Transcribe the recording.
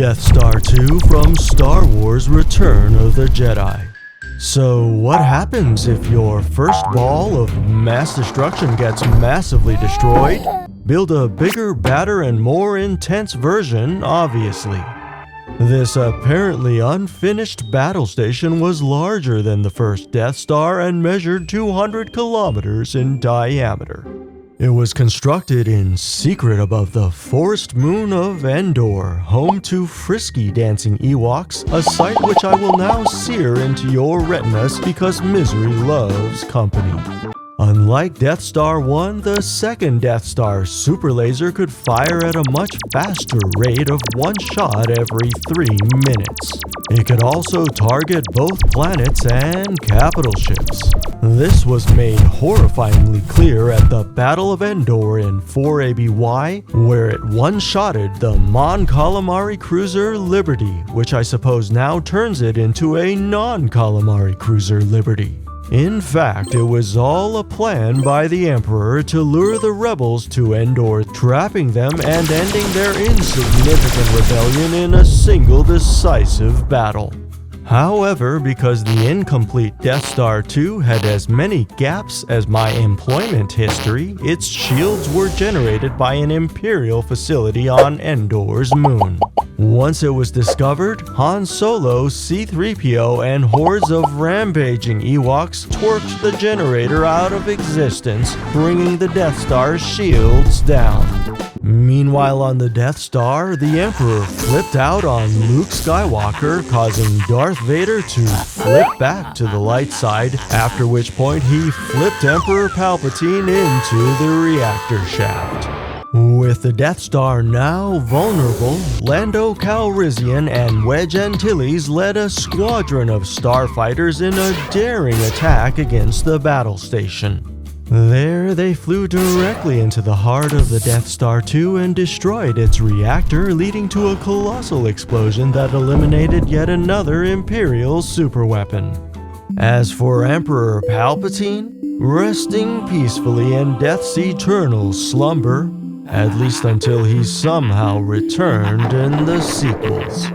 Death Star 2 from Star Wars Return of the Jedi. So what happens if your first ball of mass destruction gets massively destroyed? Build a bigger, badder, and more intense version, obviously. This apparently unfinished battle station was larger than the first Death Star and measured 200 kilometers in diameter. It was constructed in secret above the forest moon of Endor, home to frisky dancing Ewoks, a sight which I will now sear into your retinas because misery loves company. Unlike Death Star 1, the second Death Star super laser could fire at a much faster rate of one shot every 3 minutes. It could also target both planets and capital ships. This was made horrifyingly clear at the Battle of Endor in 4ABY, where it one-shotted the Mon Calamari cruiser Liberty, which I suppose now turns it into a non-Calamari cruiser Liberty. In fact, it was all a plan by the Emperor to lure the rebels to Endor, trapping them and ending their insignificant rebellion in a single decisive battle. However, because the incomplete Death Star 2 had as many gaps as my employment history, its shields were generated by an Imperial facility on Endor's moon. Once it was discovered, Han Solo, C-3PO, and hordes of rampaging Ewoks torched the generator out of existence, bringing the Death Star's shields down. Meanwhile, on the Death Star, the Emperor flipped out on Luke Skywalker, causing Darth Vader to flip back to the light side, after which point he flipped Emperor Palpatine into the reactor shaft. With the Death Star now vulnerable, Lando Calrissian and Wedge Antilles led a squadron of starfighters in a daring attack against the battle station. There, they flew directly into the heart of the Death Star 2 and destroyed its reactor, leading to a colossal explosion that eliminated yet another Imperial superweapon. As for Emperor Palpatine, resting peacefully in death's eternal slumber, at least until he somehow returned in the sequels.